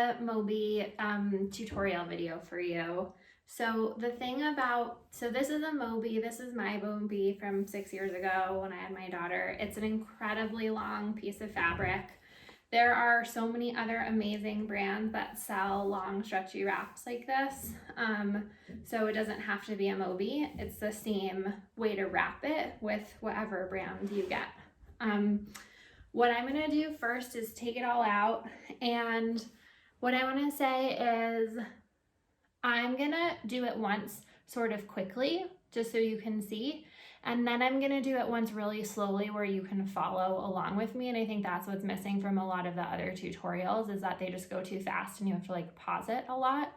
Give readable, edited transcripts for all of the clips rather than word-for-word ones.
a Moby tutorial video for you. So the thing about, so this is a Moby, this is my Moby from 6 years ago when I had my daughter. It's an incredibly long piece of fabric. There are so many other amazing brands that sell long stretchy wraps like this. So it doesn't have to be a Moby. It's the same way to wrap it with whatever brand you get. What I'm gonna do first is take it all out, and what I wanna say is I'm gonna do it once sort of quickly, just so you can see, and then I'm gonna do it once really slowly where you can follow along with me. And I think that's what's missing from a lot of the other tutorials, is that they just go too fast and you have to like pause it a lot.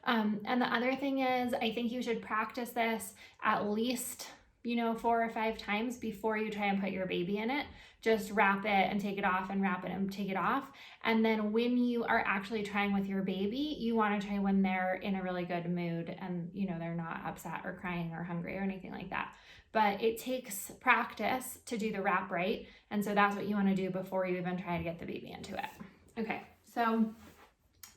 And the other thing is, I think you should practice this at least 4 or 5 times before you try and put your baby in it. Just wrap it and take it off and wrap it and take it off. And then when you are actually trying with your baby, you want to try when they're in a really good mood and they're not upset or crying or hungry or anything like that. But it takes practice to do the wrap right. And so that's what you want to do before you even try to get the baby into it. Okay, so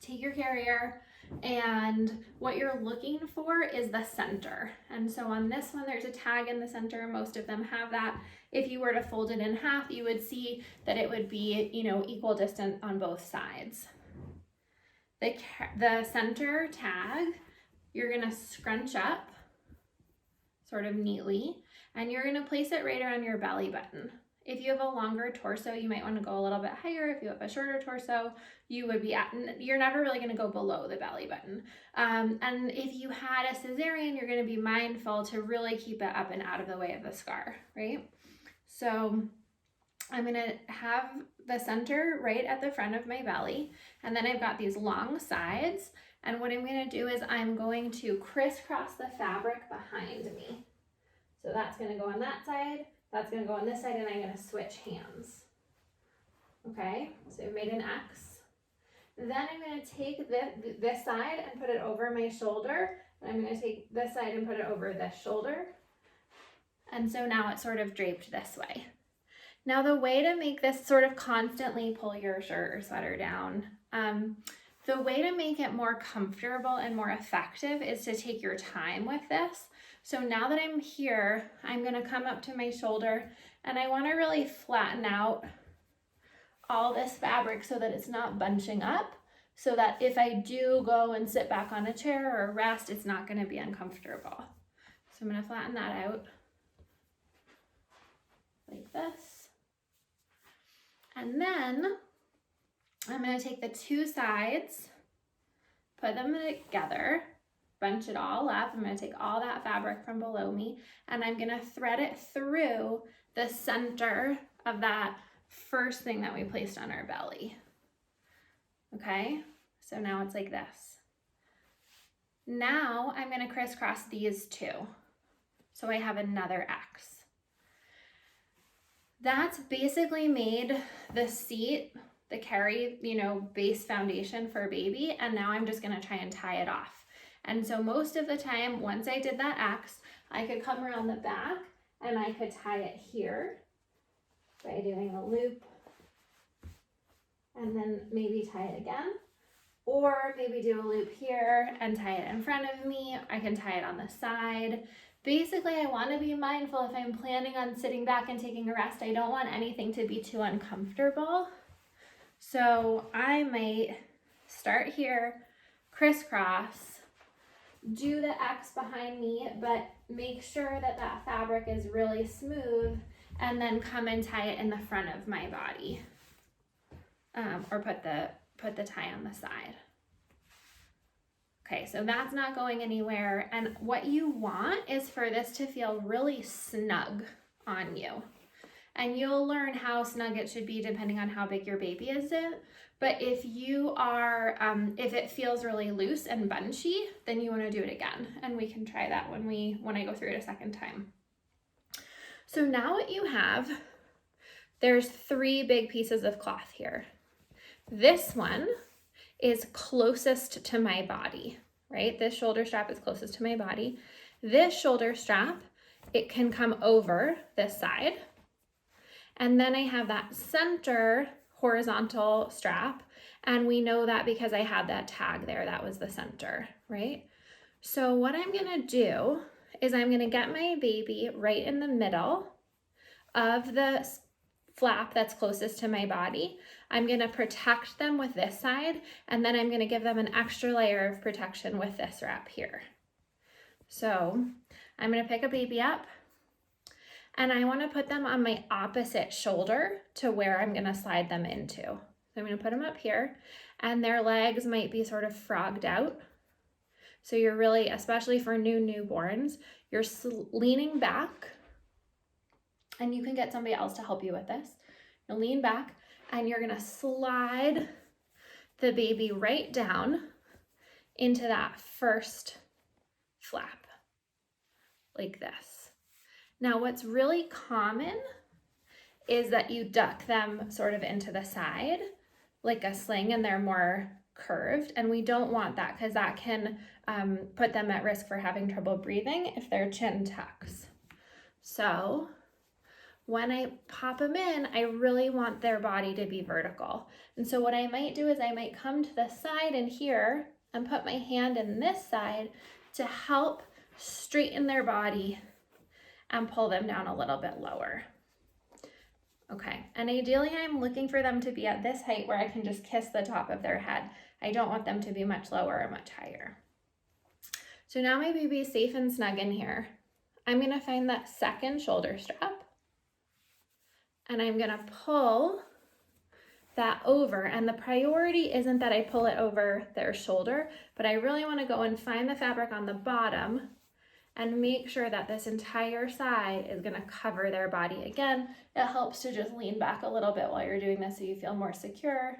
take your carrier, and what you're looking for is the center. And so on this one, there's a tag in the center. Most of them have that. If you were to fold it in half, you would see that it would be, equal distance on both sides. The center tag, you're gonna scrunch up sort of neatly, and you're gonna place it right around your belly button. If you have a longer torso, you might want to go a little bit higher. If you have a shorter torso, you would be you're never really going to go below the belly button. And if you had a cesarean, you're going to be mindful to really keep it up and out of the way of the scar, right? So I'm going to have the center right at the front of my belly, and then I've got these long sides. And what I'm going to do is I'm going to crisscross the fabric behind me. So that's going to go on that side. That's going to go on this side, and I'm going to switch hands. Okay, so I've made an X. Then I'm going to take this side and put it over my shoulder, and I'm going to take this side and put it over this shoulder. And so now it's sort of draped this way. Now the way to make this sort of constantly pull your shirt or sweater down, the way to make it more comfortable and more effective is to take your time with this. So now that I'm here, I'm gonna come up to my shoulder, and I wanna really flatten out all this fabric so that it's not bunching up, so that if I do go and sit back on a chair or rest, it's not gonna be uncomfortable. So I'm gonna flatten that out like this. And then I'm gonna take the two sides, put them together, bunch it all up. I'm going to take all that fabric from below me, and I'm going to thread it through the center of that first thing that we placed on our belly. Okay, so now it's like this. Now I'm going to crisscross these two, so I have another X. That's basically made the seat, the carry, base foundation for baby, and now I'm just going to try and tie it off. And so most of the time, once I did that X, I could come around the back and I could tie it here by doing a loop and then maybe tie it again, or maybe do a loop here and tie it in front of me. I can tie it on the side. Basically, I want to be mindful if I'm planning on sitting back and taking a rest. I don't want anything to be too uncomfortable. So I might start here, crisscross, do the X behind me, but make sure that that fabric is really smooth, and then come and tie it in the front of my body, or put the tie on the side. Okay, so that's not going anywhere, and what you want is for this to feel really snug on you. And you'll learn how snug it should be depending on how big your baby is in. But if you are, if it feels really loose and bunchy, then you want to do it again. And we can try that when I go through it a second time. So now what you have, there's 3 big pieces of cloth here. This one is closest to my body, right? This shoulder strap is closest to my body. This shoulder strap, it can come over this side. And then I have that center horizontal strap. And we know that because I had that tag there, that was the center, right? So what I'm gonna do is I'm gonna get my baby right in the middle of the flap that's closest to my body. I'm gonna protect them with this side, and then I'm gonna give them an extra layer of protection with this wrap here. So I'm gonna pick a baby up, and I wanna put them on my opposite shoulder to where I'm gonna slide them into. So I'm gonna put them up here, and their legs might be sort of frogged out. So you're really, especially for newborns, you're leaning back, and you can get somebody else to help you with this. You'll lean back, and you're gonna slide the baby right down into that first flap, like this. Now, what's really common is that you duck them sort of into the side, like a sling, and they're more curved, and we don't want that because that can put them at risk for having trouble breathing if their chin tucks. So when I pop them in, I really want their body to be vertical. And so what I might do is I might come to the side in here and put my hand in this side to help straighten their body and pull them down a little bit lower. Okay, and ideally I'm looking for them to be at this height where I can just kiss the top of their head. I don't want them to be much lower or much higher. So now my baby is safe and snug in here. I'm gonna find that second shoulder strap, and I'm gonna pull that over. And the priority isn't that I pull it over their shoulder, but I really wanna go and find the fabric on the bottom and make sure that this entire side is gonna cover their body. Again, it helps to just lean back a little bit while you're doing this so you feel more secure.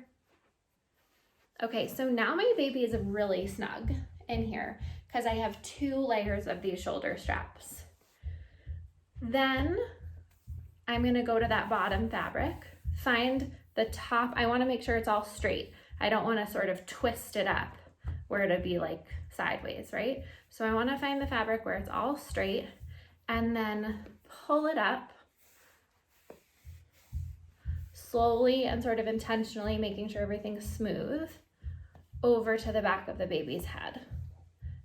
Okay, so now my baby is really snug in here because I have 2 layers of these shoulder straps. Then I'm gonna go to that bottom fabric, find the top. I wanna make sure it's all straight. I don't wanna sort of twist it up where it'd be like sideways, right? So I wanna find the fabric where it's all straight and then pull it up slowly and sort of intentionally, making sure everything's smooth, over to the back of the baby's head.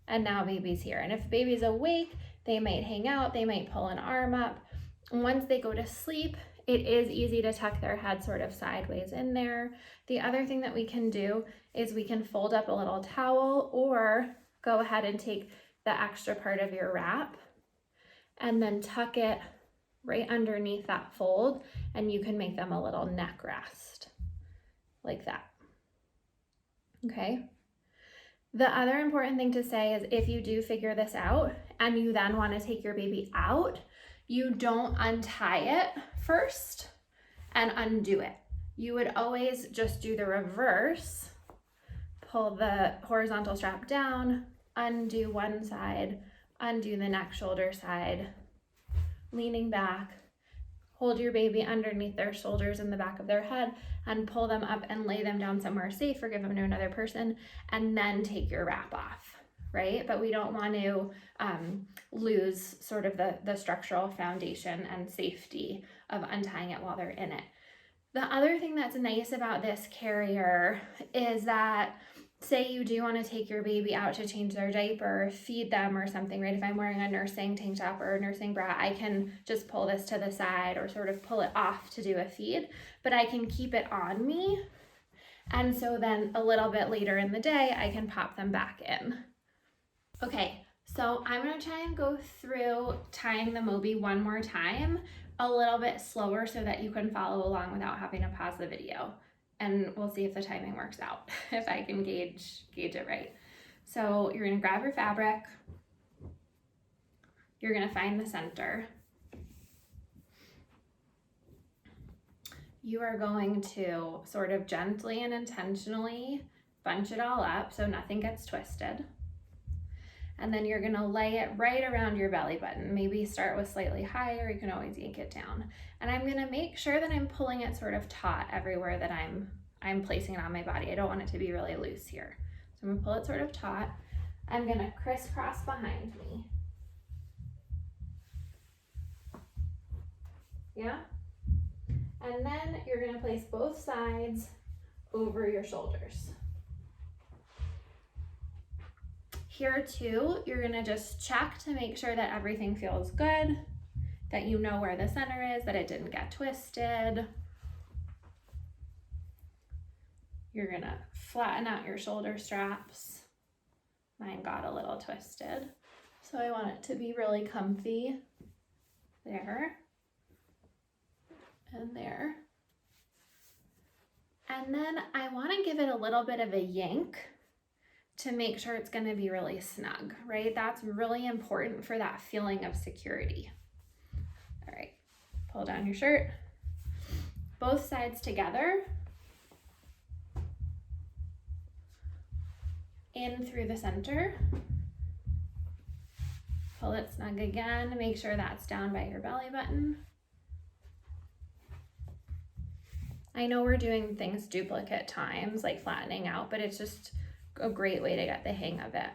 And now baby's here. And if baby's awake, they might hang out, they might pull an arm up. And once they go to sleep, it is easy to tuck their head sort of sideways in there. The other thing that we can do is we can fold up a little towel or go ahead and take the extra part of your wrap and then tuck it right underneath that fold, and you can make them a little neck rest like that. Okay. The other important thing to say is if you do figure this out and you then want to take your baby out, you don't untie it first and undo it. You would always just do the reverse, pull the horizontal strap down, undo one side, undo the neck shoulder side, leaning back, hold your baby underneath their shoulders in the back of their head and pull them up and lay them down somewhere safe or give them to another person, and then take your wrap off, right? But we don't want to lose sort of the structural foundation and safety of untying it while they're in it. The other thing that's nice about this carrier is that, say you do want to take your baby out to change their diaper, feed them or something, right? If I'm wearing a nursing tank top or a nursing bra, I can just pull this to the side or sort of pull it off to do a feed, but I can keep it on me. And so then a little bit later in the day, I can pop them back in. Okay, so I'm gonna try and go through tying the Moby one more time, a little bit slower so that you can follow along without having to pause the video. And we'll see if the timing works out, if I can gauge it right. So you're gonna grab your fabric, you're gonna find the center. You are going to sort of gently and intentionally bunch it all up so nothing gets twisted. And then you're gonna lay it right around your belly button. Maybe start with slightly higher, you can always yank it down. And I'm gonna make sure that I'm pulling it sort of taut everywhere that I'm placing it on my body. I don't want it to be really loose here. So I'm gonna pull it sort of taut. I'm gonna crisscross behind me. Yeah? And then you're going to place both sides over your shoulders. Here too, you're going to just check to make sure that everything feels good, that you know where the center is, that it didn't get twisted. You're going to flatten out your shoulder straps. Mine got a little twisted, so I want it to be really comfy. There and there. And then I want to give it a little bit of a yank to make sure it's going to be really snug, right? That's really important for that feeling of security. All right, pull down your shirt, both sides together, in through the center, pull it snug again, make sure that's down by your belly button. I know we're doing things duplicate times, like flattening out, but it's just a great way to get the hang of it.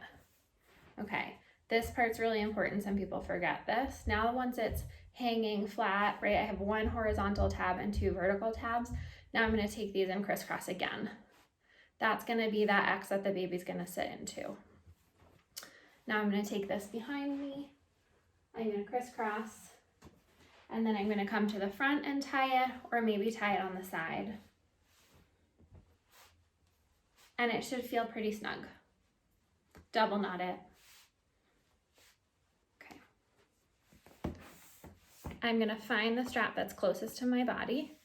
Okay, this part's really important. Some people forget this. Now once it's hanging flat, right, I have one horizontal tab and two vertical tabs. Now I'm going to take these and crisscross again. That's going to be that X that the baby's going to sit into. Now I'm going to take this behind me. I'm going to crisscross, and then I'm going to come to the front and tie it, or maybe tie it on the side. And it should feel pretty snug. Double knot it. Okay. I'm going to find the strap that's closest to my body.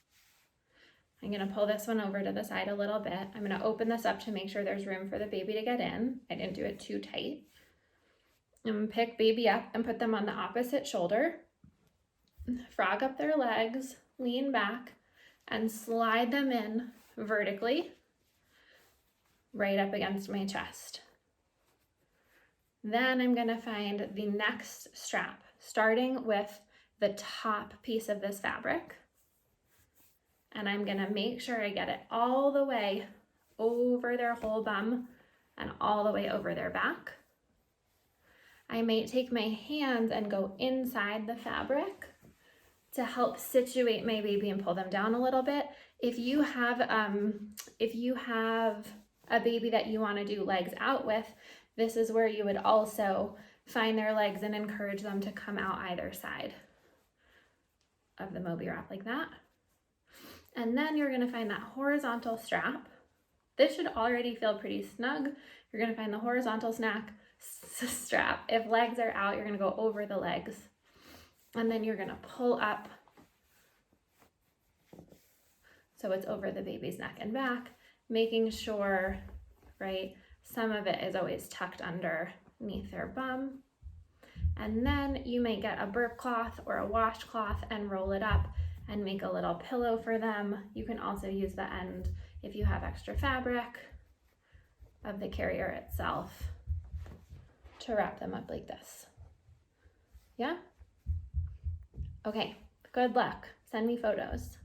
I'm going to pull this one over to the side a little bit. I'm going to open this up to make sure there's room for the baby to get in. I didn't do it too tight. I'm going to pick baby up and put them on the opposite shoulder. Frog up their legs, lean back, and slide them in vertically right up against my chest. Then I'm going to find the next strap, starting with the top piece of this fabric. And I'm going to make sure I get it all the way over their whole bum and all the way over their back. I might take my hands and go inside the fabric to help situate my baby and pull them down a little bit. If you have a baby that you want to do legs out with, this is where you would also find their legs and encourage them to come out either side of the Moby wrap like that. And then you're going to find that horizontal strap. This should already feel pretty snug. You're going to find the horizontal strap. If legs are out, you're going to go over the legs. And then you're going to pull up so it's over the baby's neck and back, making sure, right, some of it is always tucked underneath their bum. And then you might get a burp cloth or a washcloth and roll it up and make a little pillow for them. You can also use the end, if you have extra fabric, of the carrier itself to wrap them up like this. Yeah? Okay, good luck. Send me photos.